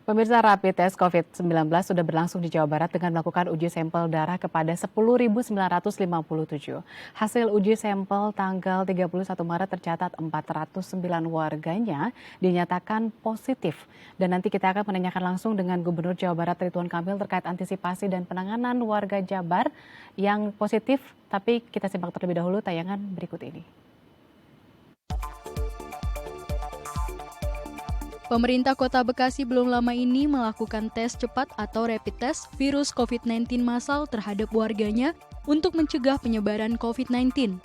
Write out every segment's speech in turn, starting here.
Pemirsa, rapid test COVID-19 sudah berlangsung di Jawa Barat dengan melakukan uji sampel darah kepada 10.957. Hasil uji sampel tanggal 31 Maret tercatat 409 warganya dinyatakan positif. Dan nanti kita akan menanyakan langsung dengan Gubernur Jawa Barat Ridwan Kamil terkait antisipasi dan penanganan warga Jabar yang positif. Tapi kita simak terlebih dahulu tayangan berikut ini. Pemerintah Kota Bekasi belum lama ini melakukan tes cepat atau rapid test virus COVID-19 massal terhadap warganya untuk mencegah penyebaran COVID-19.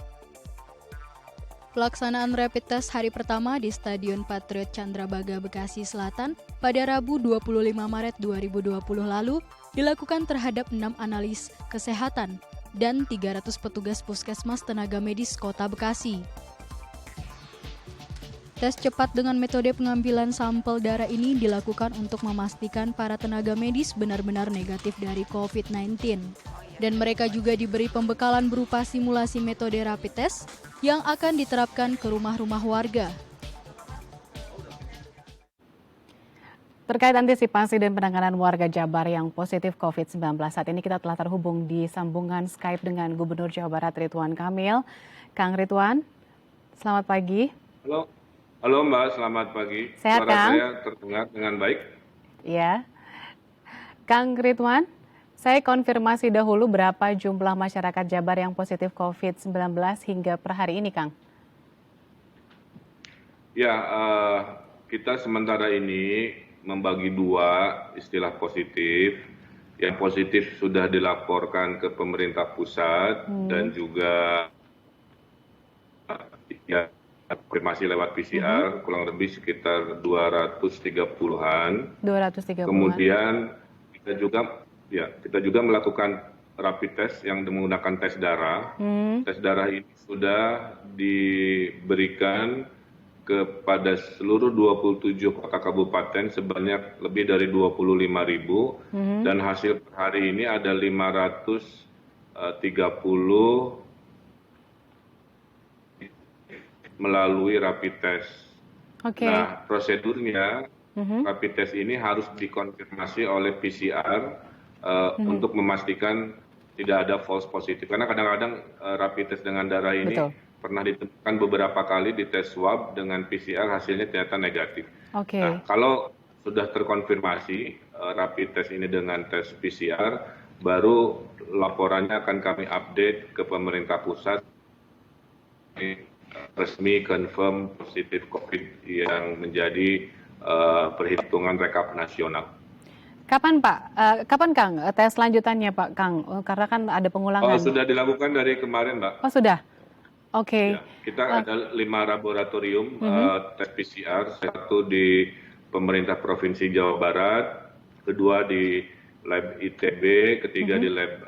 Pelaksanaan rapid test hari pertama di Stadion Patriot Candrabaga Bekasi Selatan pada Rabu 25 Maret 2020 lalu dilakukan terhadap 6 analis kesehatan dan 300 petugas puskesmas tenaga medis Kota Bekasi. Tes cepat dengan metode pengambilan sampel darah ini dilakukan untuk memastikan para tenaga medis benar-benar negatif dari COVID-19. Dan mereka juga diberi pembekalan berupa simulasi metode rapid test yang akan diterapkan ke rumah-rumah warga. Terkait antisipasi dan penanganan warga Jabar yang positif COVID-19, saat ini kita telah terhubung di sambungan Skype dengan Gubernur Jawa Barat Ridwan Kamil. Kang Ridwan, selamat pagi. Halo Mbak, selamat pagi. Sehat, Suara Kang? saya terdengar dengan baik? Ya, Kang Ridwan, saya konfirmasi dahulu berapa jumlah masyarakat Jabar yang positif COVID-19 hingga per hari ini, Kang? Ya, kita sementara ini membagi dua istilah positif. Yang positif sudah dilaporkan ke pemerintah pusat dan juga ya, konfirmasi lewat PCR, kurang lebih sekitar 230-an. 230-an. Kemudian kita juga melakukan rapid test yang menggunakan tes darah. Tes darah ini sudah diberikan kepada seluruh 27 kota kabupaten sebanyak lebih dari 25.000 dan hasil per hari ini ada 530 melalui rapid test. Oke. Nah, prosedurnya rapid test ini harus dikonfirmasi oleh PCR untuk memastikan tidak ada false positif. Karena kadang-kadang rapid test dengan darah ini pernah ditemukan beberapa kali di tes swab dengan PCR hasilnya ternyata negatif. Oke. Nah, kalau sudah terkonfirmasi rapid test ini dengan tes PCR, baru laporannya akan kami update ke pemerintah pusat resmi confirm positif COVID yang menjadi perhitungan rekap nasional. Kapan Pak? Kapan Kang tes lanjutannya Pak Kang? Karena kan ada pengulangan. Oh, sudah dilakukan dari kemarin, Mbak. Oh, sudah? Oke. Ya, kita ada 5 laboratorium tes PCR, satu di pemerintah Provinsi Jawa Barat, kedua di Lab ITB, ketiga di Lab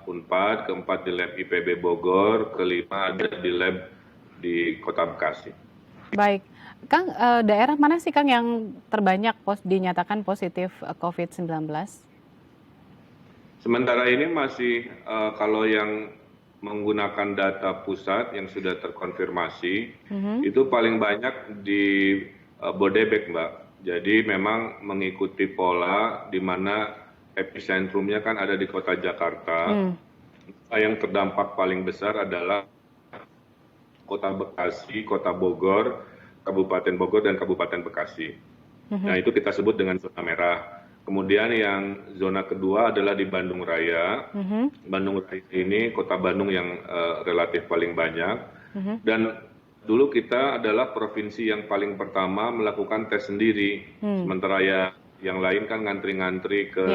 Unpad, keempat di Lab IPB Bogor, kelima ada di Lab di Kota Bekasi. Baik. Kang, daerah mana sih Kang yang terbanyak dinyatakan positif COVID-19? Sementara ini masih kalau yang menggunakan data pusat yang sudah terkonfirmasi, itu paling banyak di Bodebek, Mbak. Jadi memang mengikuti pola di mana epicentrumnya kan ada di Kota Jakarta. Yang terdampak paling besar adalah Kota Bekasi, Kota Bogor, Kabupaten Bogor, dan Kabupaten Bekasi. Nah, itu kita sebut dengan zona merah. Kemudian yang zona kedua adalah di Bandung Raya. Bandung Raya ini kota Bandung yang relatif paling banyak. Dan dulu kita adalah provinsi yang paling pertama melakukan tes sendiri. Sementara yang lain kan ngantri-ngantri ke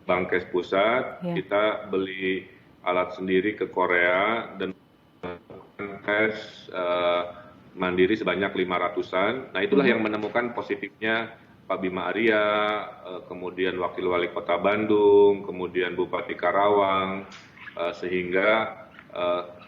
Bangkes Pusat. Kita beli alat sendiri ke Korea dan tes mandiri sebanyak 500-an. Nah, itulah yang menemukan positifnya Pak Bima Arya, kemudian Wakil Wali Kota Bandung, kemudian Bupati Karawang, sehingga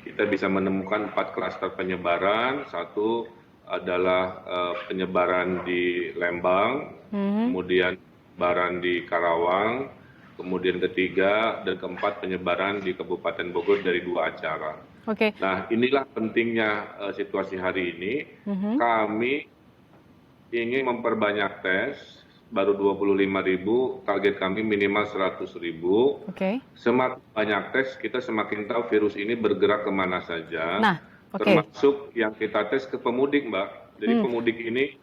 kita bisa menemukan 4 klaster penyebaran. Satu adalah penyebaran di Lembang, kemudian penyebaran di Karawang, kemudian ketiga dan keempat penyebaran di Kabupaten Bogor dari 2 acara. Oke. Nah, inilah pentingnya situasi hari ini. Kami ingin memperbanyak tes, baru 25.000, target kami minimal 100.000. Oke. Semakin banyak tes, kita semakin tahu virus ini bergerak kemana saja, Nah, oke. termasuk yang kita tes ke pemudik, Mbak. Jadi pemudik ini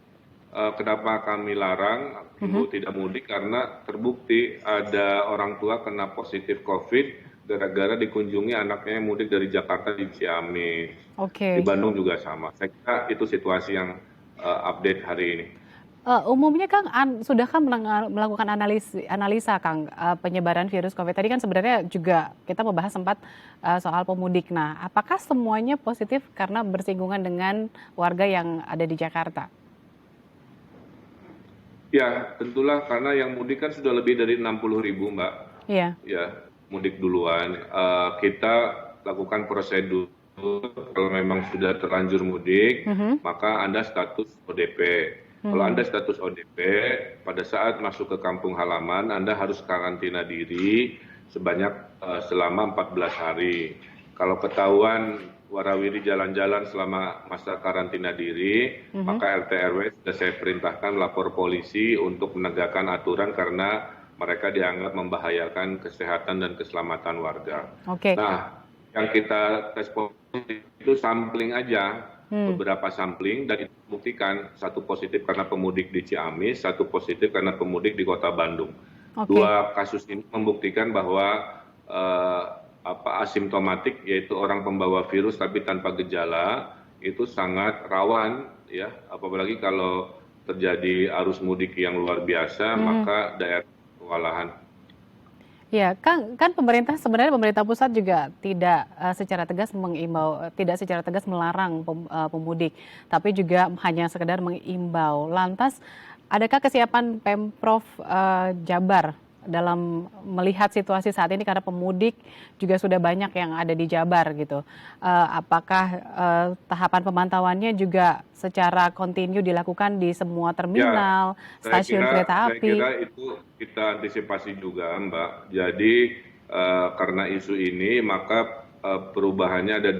kenapa kami larang ibu tidak mudik, karena terbukti ada orang tua kena positif COVID gara-gara dikunjungi anaknya yang mudik dari Jakarta di Ciamis. Di Oke. Bandung juga sama. Saya kira itu situasi yang update hari ini. Umumnya Kang, sudahkah melakukan analisa Kang, penyebaran virus COVID? Tadi kan sebenarnya juga kita membahas sempat soal pemudik. Nah, apakah semuanya positif karena bersinggungan dengan warga yang ada di Jakarta? Ya, tentulah karena yang mudik kan sudah lebih dari 60.000, Mbak. Iya. Ya, mudik duluan. Kita lakukan prosedur kalau memang sudah terlanjur mudik, maka Anda status ODP. Kalau Anda status ODP, pada saat masuk ke kampung halaman, Anda harus karantina diri sebanyak selama 14 hari. Kalau ketahuan warawiri jalan-jalan selama masa karantina diri, maka RT RW sudah saya perintahkan lapor polisi untuk menegakkan aturan karena mereka dianggap membahayakan kesehatan dan keselamatan warga. Oke. Nah, yang kita tes positif itu sampling aja, beberapa sampling, dan itu buktikan satu positif karena pemudik di Ciamis, satu positif karena pemudik di Kota Bandung. Oke. Dua kasus ini membuktikan bahwa asimptomatik, yaitu orang pembawa virus tapi tanpa gejala, itu sangat rawan, ya, apalagi kalau terjadi arus mudik yang luar biasa, maka daerah kewalahan. Ya, Kang, kan sebenarnya pemerintah pusat juga tidak secara tegas mengimbau, tidak secara tegas melarang pemudik, tapi juga hanya sekedar mengimbau. Lantas, adakah kesiapan Pemprov Jabar dalam melihat situasi saat ini karena pemudik juga sudah banyak yang ada di Jabar gitu? Apakah tahapan pemantauannya juga secara kontinu dilakukan di semua terminal, stasiun kereta api? Saya kira itu kita antisipasi juga, Mbak. Jadi karena isu ini, maka perubahannya ada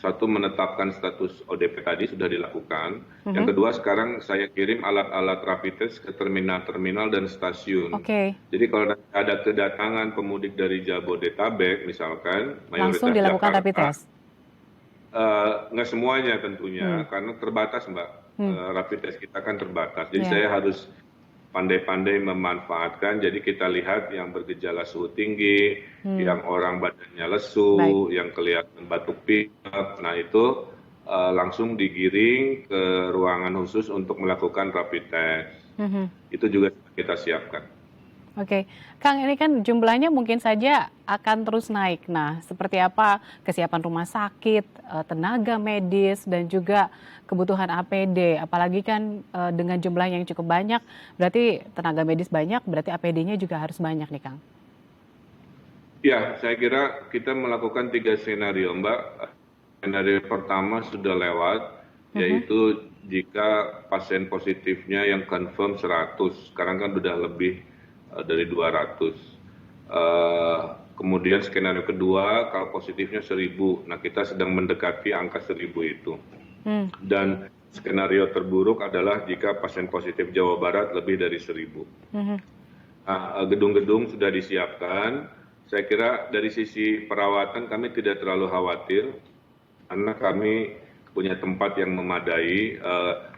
satu, menetapkan status ODP tadi sudah dilakukan. Yang kedua, sekarang saya kirim alat-alat rapid test ke terminal-terminal dan stasiun. Oke. Jadi kalau ada kedatangan pemudik dari Jabodetabek misalkan, Langsung mayoritas dilakukan Jakarta, rapid test? nggak semuanya tentunya, karena terbatas, Mbak. Rapid test kita kan terbatas. Jadi saya harus pandai-pandai memanfaatkan. Jadi kita lihat yang bergejala suhu tinggi, yang orang badannya lesu, yang kelihatan batuk pilek. Nah, itu langsung digiring ke ruangan khusus untuk melakukan rapid test. Itu juga kita siapkan. Oke, Kang, ini kan jumlahnya mungkin saja akan terus naik. Nah, seperti apa kesiapan rumah sakit, tenaga medis, dan juga kebutuhan APD? Apalagi kan dengan jumlah yang cukup banyak, berarti tenaga medis banyak, berarti APD-nya juga harus banyak nih, Kang. Ya, saya kira kita melakukan 3 skenario, Mbak. Skenario pertama sudah lewat, yaitu jika pasien positifnya yang confirm 100, sekarang kan sudah lebih dari 200. Kemudian skenario kedua, kalau positifnya 1.000, nah kita sedang mendekati angka 1.000 itu. Dan skenario terburuk adalah jika pasien positif Jawa Barat lebih dari 1.000. Nah, gedung-gedung sudah disiapkan. Saya kira dari sisi perawatan kami tidak terlalu khawatir, karena kami punya tempat yang memadai.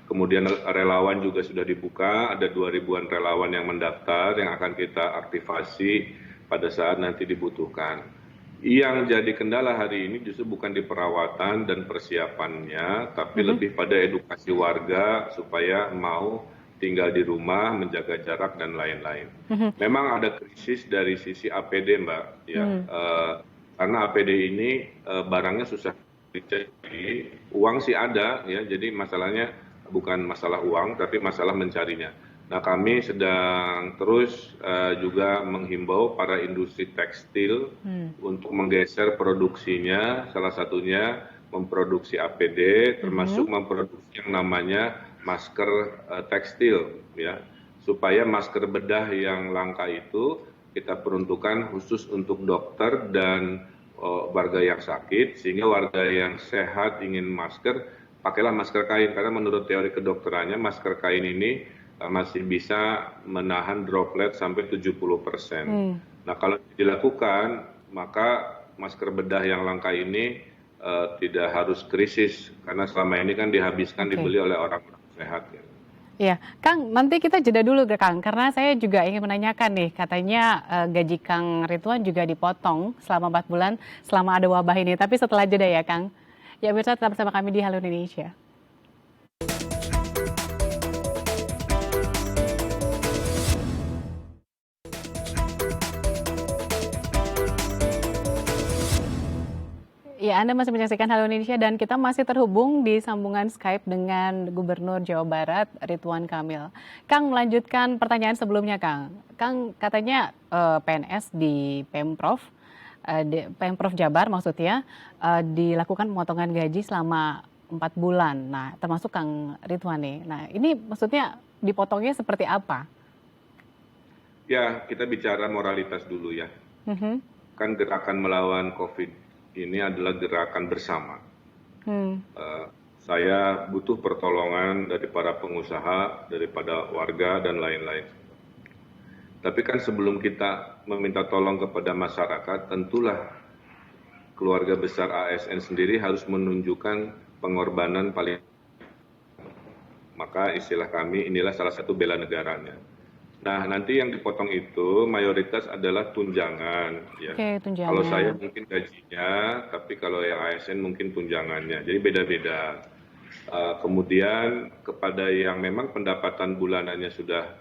Kemudian relawan juga sudah dibuka, ada 2.000-an relawan yang mendaftar yang akan kita aktifasi pada saat nanti dibutuhkan. Yang jadi kendala hari ini justru bukan di perawatan dan persiapannya, tapi lebih pada edukasi warga supaya mau tinggal di rumah, menjaga jarak dan lain-lain. Memang ada krisis dari sisi APD, Mbak, ya, karena APD ini barangnya susah dicari, uang sih ada, ya, jadi masalahnya bukan masalah uang, tapi masalah mencarinya. Nah, kami sedang terus juga menghimbau para industri tekstil untuk menggeser produksinya, salah satunya memproduksi APD, termasuk memproduksi yang namanya masker tekstil, ya, supaya masker bedah yang langka itu kita peruntukkan khusus untuk dokter dan warga yang sakit, sehingga warga yang sehat ingin masker, pakailah masker kain, karena menurut teori kedokterannya masker kain ini masih bisa menahan droplet sampai 70%. Nah, kalau dilakukan, maka masker bedah yang langka ini tidak harus krisis, karena selama ini kan dihabiskan dibeli oleh orang-orang sehat. Ya. Iya, Kang, nanti kita jeda dulu ke Kang, karena saya juga ingin menanyakan nih, katanya gaji Kang Ridwan juga dipotong selama 4 bulan selama ada wabah ini, tapi setelah jeda ya Kang. Ya pemirsa, tetap bersama kami di Halo Indonesia. Ya, Anda masih menyaksikan Halo Indonesia dan kita masih terhubung di sambungan Skype dengan Gubernur Jawa Barat Ridwan Kamil. Kang, melanjutkan pertanyaan sebelumnya, Kang. Kang, katanya PNS di Pemprov, Pemprov Jabar maksudnya, dilakukan pemotongan gaji selama 4 bulan. Nah, termasuk Kang Ridwan nih. Nah, ini maksudnya dipotongnya seperti apa? Ya, kita bicara moralitas dulu ya. Kan gerakan melawan COVID ini adalah gerakan bersama. Saya butuh pertolongan dari para pengusaha, daripada warga, dan lain-lain. Tapi kan sebelum kita meminta tolong kepada masyarakat, tentulah keluarga besar ASN sendiri harus menunjukkan pengorbanan paling. Maka istilah kami, inilah salah satu bela negaranya. Nah, nanti yang dipotong itu mayoritas adalah tunjangan. Ya. Oke, tunjangan. Kalau saya mungkin gajinya, tapi kalau yang ASN mungkin tunjangannya. Jadi beda-beda. Kemudian kepada yang memang pendapatan bulanannya sudah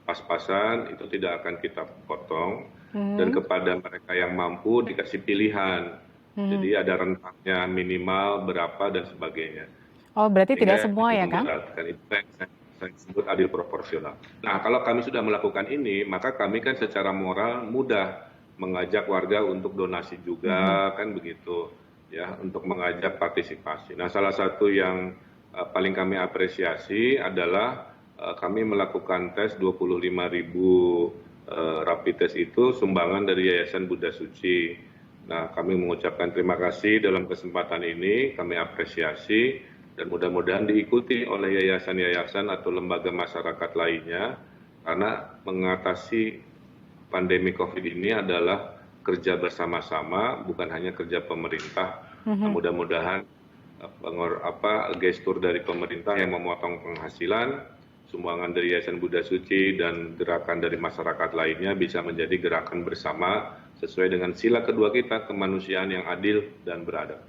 pas-pasan, itu tidak akan kita potong. Dan kepada mereka yang mampu dikasih pilihan. Jadi ada rentangnya minimal berapa dan sebagainya. Oh, berarti tidak semua ya, Kang? Itu saya sebut adil proporsional. Nah, kalau kami sudah melakukan ini, maka kami kan secara moral mudah mengajak warga untuk donasi juga, kan begitu, ya, untuk mengajak partisipasi. Nah, salah satu yang paling kami apresiasi adalah kami melakukan tes 25.000 rapid test itu sumbangan dari Yayasan Buddha Suci. Nah, kami mengucapkan terima kasih dalam kesempatan ini, kami apresiasi. Dan mudah-mudahan diikuti oleh yayasan-yayasan atau lembaga masyarakat lainnya, karena mengatasi pandemi COVID ini adalah kerja bersama-sama, bukan hanya kerja pemerintah. Nah, mudah-mudahan gestur dari pemerintah yang memotong penghasilan, sumbangan dari Yayasan Buddha Suci, dan gerakan dari masyarakat lainnya bisa menjadi gerakan bersama sesuai dengan sila kedua kita, kemanusiaan yang adil dan beradab.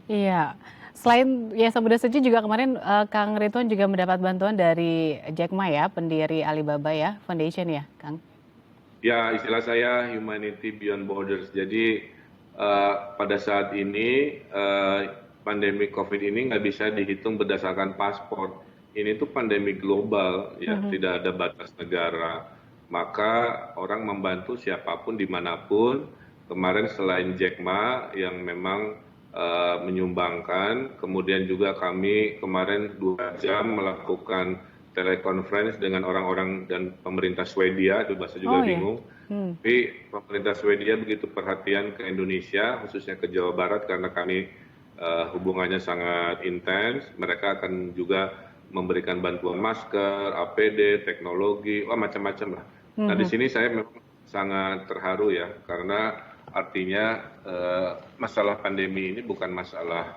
Iya. Selain Yayasan Buddha Suci juga kemarin Kang Ridwan juga mendapat bantuan dari Jack Ma ya, pendiri Alibaba ya, Foundation ya, Kang? Ya, istilah saya Humanity Beyond Borders. Jadi pada saat ini pandemi COVID ini nggak bisa dihitung berdasarkan paspor. Ini tuh pandemi global, ya, tidak ada batas negara. Maka orang membantu siapapun dimanapun. Kemarin selain Jack Ma yang memang menyumbangkan, kemudian juga kami kemarin 2 jam melakukan telekonferensi dengan orang-orang dan pemerintah Swedia, itu bahasa juga bingung. Tapi pemerintah Swedia begitu perhatian ke Indonesia, khususnya ke Jawa Barat, karena kami hubungannya sangat intens. Mereka akan juga memberikan bantuan masker, APD, teknologi, macam-macam lah. Nah, di sini saya memang sangat terharu ya, karena artinya masalah pandemi ini bukan masalah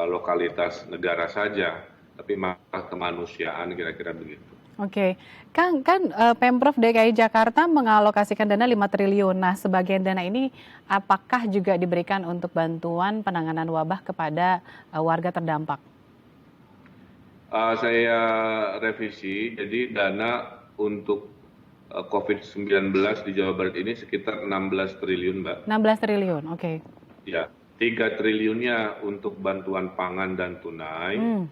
lokalitas negara saja, tapi masalah kemanusiaan, kira-kira begitu. Oke, Kang, kan Pemprov DKI Jakarta mengalokasikan dana 5 triliun. Nah, sebagian dana ini apakah juga diberikan untuk bantuan penanganan wabah kepada warga terdampak? Saya revisi, jadi dana untuk COVID-19 di Jawa Barat ini sekitar 16 triliun, Mbak. 16 triliun, oke. Ya, 3 triliunnya untuk bantuan pangan dan tunai,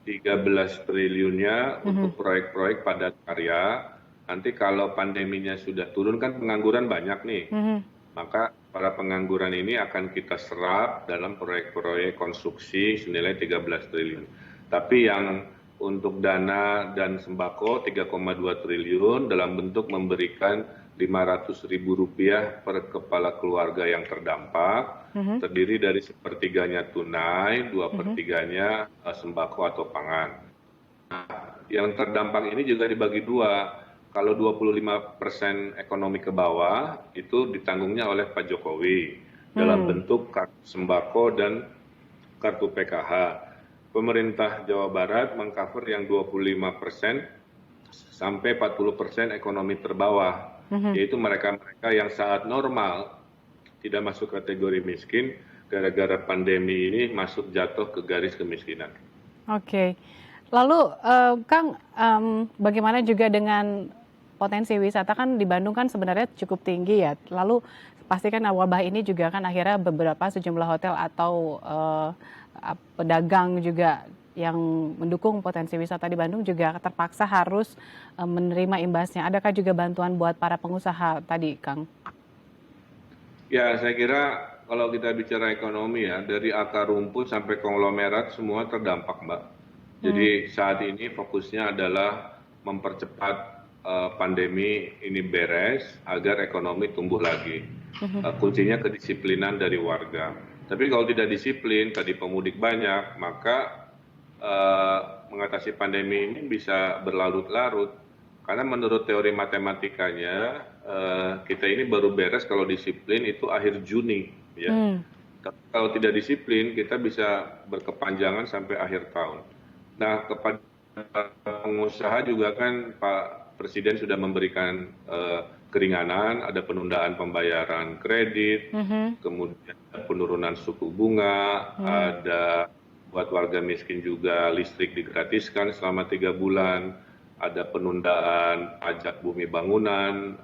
13 triliunnya untuk proyek-proyek padat karya. Nanti kalau pandeminya sudah turun, kan pengangguran banyak nih, maka para pengangguran ini akan kita serap dalam proyek-proyek konstruksi senilai 13 triliun. Tapi yang untuk dana dan sembako 3,2 triliun dalam bentuk memberikan Rp500.000 per kepala keluarga yang terdampak, terdiri dari sepertiganya tunai, 2/3-nya sembako atau pangan. Yang terdampak ini juga dibagi dua. Kalau 25% ekonomi ke bawah itu ditanggungnya oleh Pak Jokowi dalam bentuk kartu sembako dan kartu PKH. Pemerintah Jawa Barat mengcover yang 25% sampai 40% ekonomi terbawah, yaitu mereka-mereka yang saat normal tidak masuk kategori miskin, gara-gara pandemi ini masuk jatuh ke garis kemiskinan. Oke. Lalu Kang, bagaimana juga dengan potensi wisata? Kan di Bandung kan sebenarnya cukup tinggi ya. Lalu pastikan wabah ini juga kan akhirnya beberapa sejumlah hotel atau pedagang juga yang mendukung potensi wisata di Bandung juga terpaksa harus menerima imbasnya. Adakah juga bantuan buat para pengusaha tadi, Kang? Ya, saya kira kalau kita bicara ekonomi ya, dari akar rumput sampai konglomerat semua terdampak, Mbak. Jadi saat ini fokusnya adalah mempercepat pandemi ini beres agar ekonomi tumbuh lagi. Kuncinya kedisiplinan dari warga. Tapi kalau tidak disiplin, tadi pemudik banyak, maka mengatasi pandemi ini bisa berlarut-larut. Karena menurut teori matematikanya, kita ini baru beres kalau disiplin itu akhir Juni. Ya. Tapi kalau tidak disiplin, kita bisa berkepanjangan sampai akhir tahun. Nah, kepada pengusaha juga kan Pak Presiden sudah memberikan keringanan, ada penundaan pembayaran kredit, kemudian penurunan suku bunga, ada buat warga miskin juga listrik digratiskan selama 3 bulan, ada penundaan pajak bumi bangunan,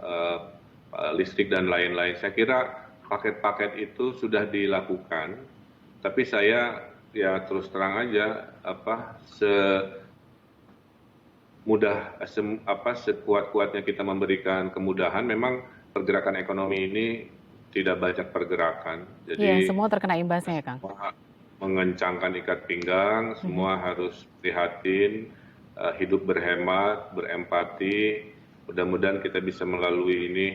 listrik dan lain-lain. Saya kira paket-paket itu sudah dilakukan, tapi saya ya terus terang aja sekuat-kuatnya kita memberikan kemudahan, memang pergerakan ekonomi ini tidak banyak pergerakan. Jadi semua terkena imbasnya ya, Kang? Mengencangkan ikat pinggang, semua harus prihatin, hidup berhemat, berempati. Mudah-mudahan kita bisa melalui ini,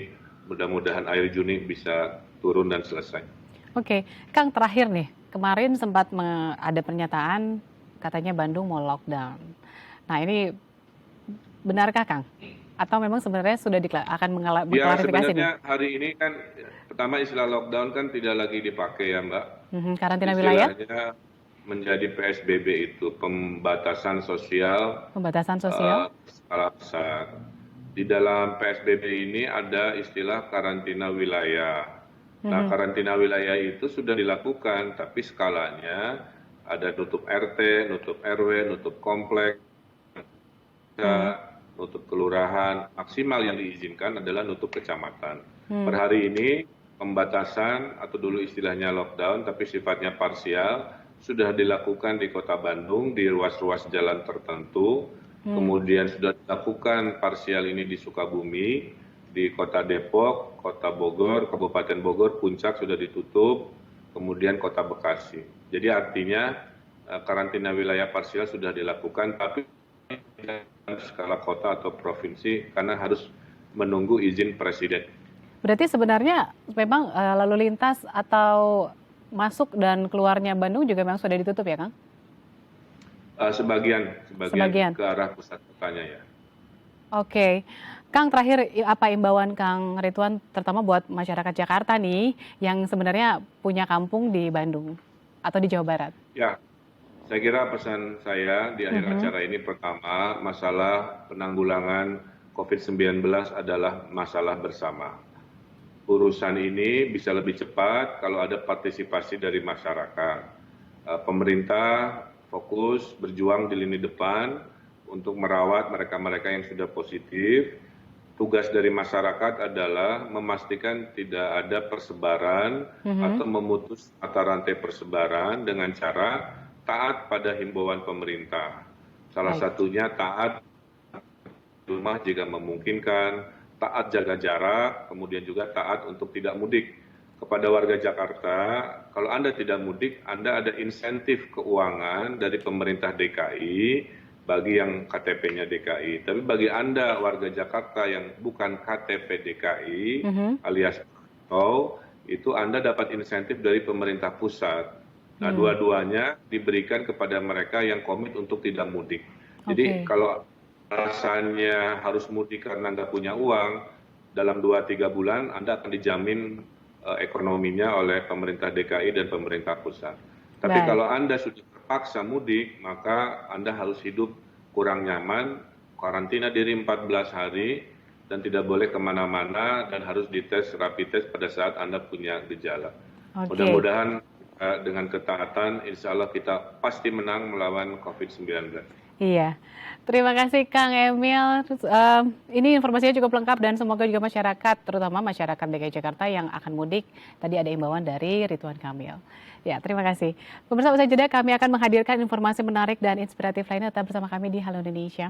mudah-mudahan akhir Juni bisa turun dan selesai. Oke, Kang, terakhir nih, kemarin sempat ada pernyataan katanya Bandung mau lockdown. Nah, ini benarkah, Kang? Atau memang sebenarnya sudah akan mengklarifikasi nih? Ya, sebenarnya hari ini kan pertama istilah lockdown kan tidak lagi dipakai ya, Mbak. Karantina wilayah? Istilahnya menjadi PSBB itu pembatasan sosial. Pembatasan sosial? Skala besar. Di dalam PSBB ini ada istilah karantina wilayah. Nah, karantina wilayah itu sudah dilakukan, tapi skalanya ada nutup RT, nutup RW, nutup komplek, nutup kelurahan. Maksimal yang diizinkan adalah nutup kecamatan. Per hari ini pembatasan atau dulu istilahnya lockdown, tapi sifatnya parsial, sudah dilakukan di Kota Bandung di ruas-ruas jalan tertentu. Kemudian sudah dilakukan parsial ini di Sukabumi, di Kota Depok, Kota Bogor, Kabupaten Bogor, Puncak sudah ditutup, kemudian Kota Bekasi. Jadi artinya karantina wilayah parsial sudah dilakukan, tapi skala kota atau provinsi karena harus menunggu izin Presiden. Berarti sebenarnya memang lalu lintas atau masuk dan keluarnya Bandung juga memang sudah ditutup ya, Kang? Sebagian ke arah pusat kotanya ya. Oke. Kang, terakhir apa imbauan Kang Ridwan terutama buat masyarakat Jakarta nih yang sebenarnya punya kampung di Bandung atau di Jawa Barat? Ya, saya kira pesan saya di akhir acara ini pertama, masalah penanggulangan COVID-19 adalah masalah bersama. Urusan ini bisa lebih cepat kalau ada partisipasi dari masyarakat. Pemerintah fokus berjuang di lini depan untuk merawat mereka-mereka yang sudah positif. Tugas dari masyarakat adalah memastikan tidak ada persebaran atau memutus mata rantai persebaran dengan cara taat pada himbauan pemerintah. Salah satunya taat di rumah jika memungkinkan, taat jaga jarak, kemudian juga taat untuk tidak mudik. Kepada warga Jakarta, kalau Anda tidak mudik, Anda ada insentif keuangan dari pemerintah DKI bagi yang KTP-nya DKI. Tapi bagi Anda warga Jakarta yang bukan KTP DKI alias tol, itu Anda dapat insentif dari pemerintah pusat. Nah, dua-duanya diberikan kepada mereka yang komit untuk tidak mudik. Jadi kalau alasannya harus mudik karena nggak punya uang, dalam 2-3 bulan Anda akan dijamin ekonominya oleh pemerintah DKI dan pemerintah pusat. Tapi kalau Anda sudah terpaksa mudik, maka Anda harus hidup kurang nyaman, karantina diri 14 hari, dan tidak boleh kemana-mana, dan harus dites rapid test pada saat Anda punya gejala. Mudah-mudahan dengan ketaatan, insya Allah kita pasti menang melawan COVID-19. Iya, terima kasih Kang Emil. Ini informasinya cukup lengkap dan semoga juga masyarakat, terutama masyarakat DKI Jakarta yang akan mudik, tadi ada imbauan dari Ridwan Kamil. Ya, terima kasih. Pemirsa, usai jeda kami akan menghadirkan informasi menarik dan inspiratif lainnya. Tetap bersama kami di Halo Indonesia.